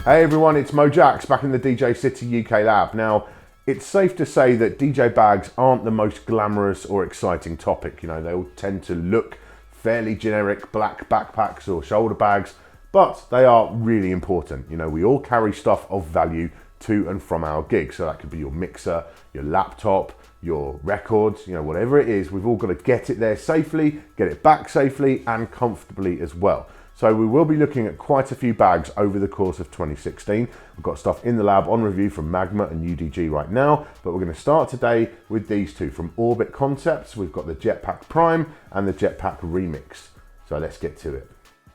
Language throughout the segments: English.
Hey everyone, it's Mojaxx back in the DJ City UK lab. Now, it's safe to say that DJ bags aren't the most glamorous or exciting topic. You know, they all tend to look fairly generic, black backpacks or shoulder bags, but they are really important. You know, we all carry stuff of value to and from our gigs. So that could be your mixer, your laptop, your records, you know, whatever it is, we've all got to get it there safely, get it back safely and comfortably as well. So we will be looking at quite a few bags over the course of 2016. We've got stuff in the lab on review from Magma and UDG right now, but we're going to start today with these two from Orbit Concepts. We've got the Jetpack Prime and the Jetpack Remix. So let's get to it.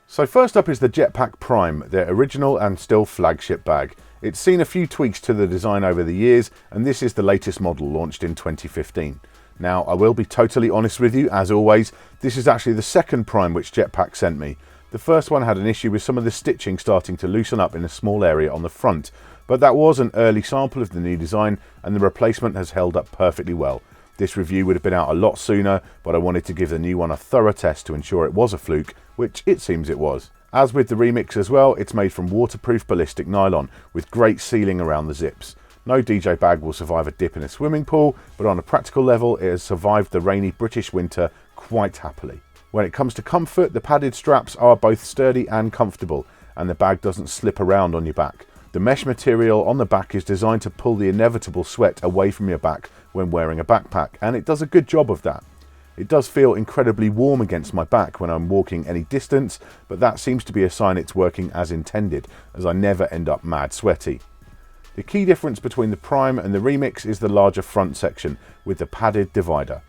So first up is the Jetpack Prime, their original and still flagship bag. It's seen a few tweaks to the design over the years, and this is the latest model launched in 2015. Now, I will be totally honest with you, as always, this is actually the second Prime which Jetpack sent me. The first one had an issue with some of the stitching starting to loosen up in a small area on the front, but that was an early sample of the new design and the replacement has held up perfectly well. This review would have been out a lot sooner, but I wanted to give the new one a thorough test to ensure it was a fluke, which it seems it was. As with the Remix as well, it's made from waterproof ballistic nylon with great sealing around the zips. No DJ bag will survive a dip in a swimming pool, but on a practical level it has survived the rainy British winter quite happily. When it comes to comfort, the padded straps are both sturdy and comfortable, and the bag doesn't slip around on your back. The mesh material on the back is designed to pull the inevitable sweat away from your back when wearing a backpack, and it does a good job of that. It does feel incredibly warm against my back when I'm walking any distance, but that seems to be a sign it's working as intended, as I never end up mad sweaty. The key difference between the Prime and the Remix is the larger front section with the padded divider.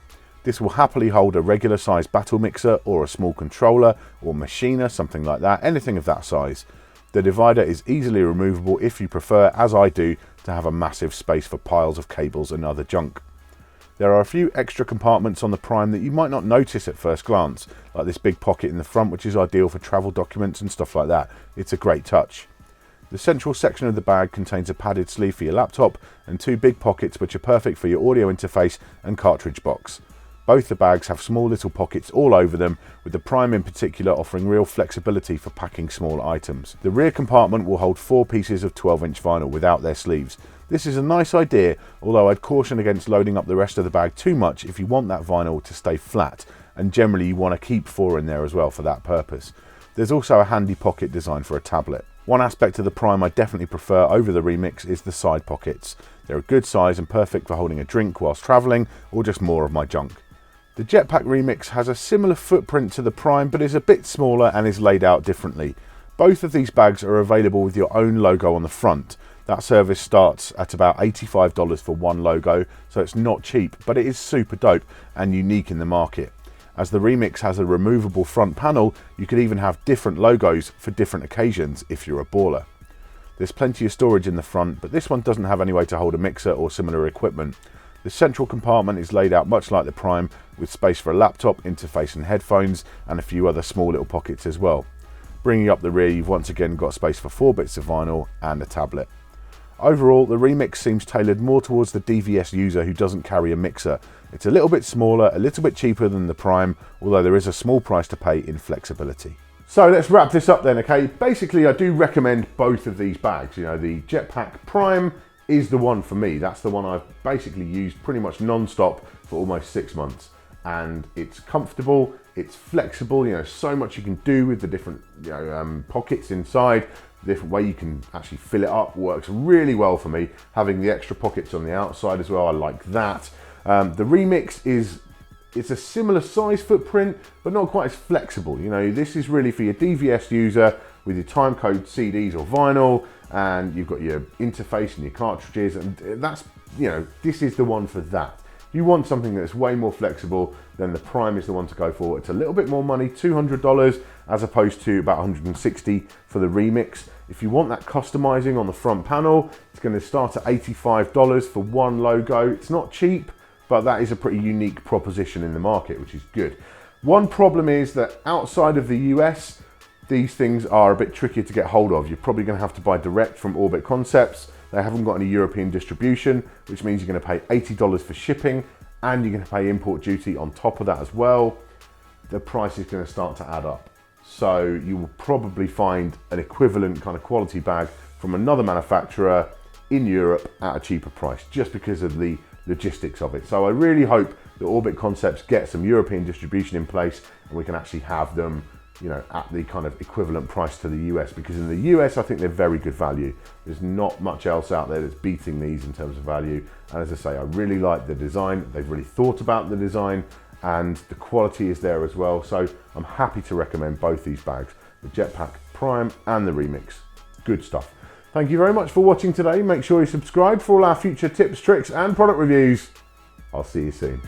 This will happily hold a regular size battle mixer or a small controller or machiner, something like that, anything of that size. The divider is easily removable if you prefer, as I do, to have a massive space for piles of cables and other junk. There are a few extra compartments on the Prime that you might not notice at first glance, like this big pocket in the front which is ideal for travel documents and stuff like that. It's a great touch. The central section of the bag contains a padded sleeve for your laptop and two big pockets which are perfect for your audio interface and cartridge box. Both the bags have small little pockets all over them, with the Prime in particular offering real flexibility for packing small items. The rear compartment will hold 4 pieces of 12-inch vinyl without their sleeves. This is a nice idea, although I'd caution against loading up the rest of the bag too much if you want that vinyl to stay flat, and generally you want to keep 4 in there as well for that purpose. There's also a handy pocket designed for a tablet. One aspect of the Prime I definitely prefer over the Remix is the side pockets. They're a good size and perfect for holding a drink whilst travelling or just more of my junk. The Jetpack Remix has a similar footprint to the Prime but is a bit smaller and is laid out differently. Both of these bags are available with your own logo on the front. That service starts at about $85 for one logo, so it's not cheap, but it is super dope and unique in the market. As the Remix has a removable front panel, you could even have different logos for different occasions if you're a baller. There's plenty of storage in the front, but this one doesn't have any way to hold a mixer or similar equipment. The central compartment is laid out much like the Prime, with space for a laptop, interface and headphones, and a few other small little pockets as well. Bringing up the rear, you've once again got space for 4 bits of vinyl and a tablet. Overall, the Remix seems tailored more towards the DVS user who doesn't carry a mixer. It's a little bit smaller, a little bit cheaper than the Prime, although there is a small price to pay in flexibility. So let's wrap this up then, okay? Basically, I do recommend both of these bags. You know, the Jetpack Prime is the one for me. That's the one I've basically used pretty much non-stop for almost 6 months. And it's comfortable, it's flexible, you know, so much you can do with the different pockets inside. The different way you can actually fill it up works really well for me. Having the extra pockets on the outside as well, I like that. The Remix it's a similar size footprint, but not quite as flexible. You know, this is really for your DVS user with your timecode CDs or vinyl, and you've got your interface and your cartridges, and that's, you know, this is the one for that. If you want something that's way more flexible, then the Prime is the one to go for. It's a little bit more money, $200 as opposed to about $160 for the Remix. If you want that customizing on the front panel, it's going to start at $85 for one logo. It's not cheap, but that is a pretty unique proposition in the market, which is good. One problem is that outside of the US, these things are a bit trickier to get hold of. You're probably going to have to buy direct from Orbit Concepts. They haven't got any European distribution, which means you're going to pay $80 for shipping, and you're going to pay import duty on top of that as well. The price is going to start to add up. So you will probably find an equivalent kind of quality bag from another manufacturer in Europe at a cheaper price, just because of the logistics of it. So I really hope that Orbit Concepts get some European distribution in place and we can actually have them, you know, at the kind of equivalent price to the US, because in the US I think they're very good value. There's not much else out there that's beating these in terms of value. And as I say, I really like the design. They've really thought about the design and the quality is there as well. So I'm happy to recommend both these bags, the Jetpack Prime and the Remix. Good stuff. Thank you very much for watching today. Make sure you subscribe for all our future tips, tricks and product reviews. I'll see you soon.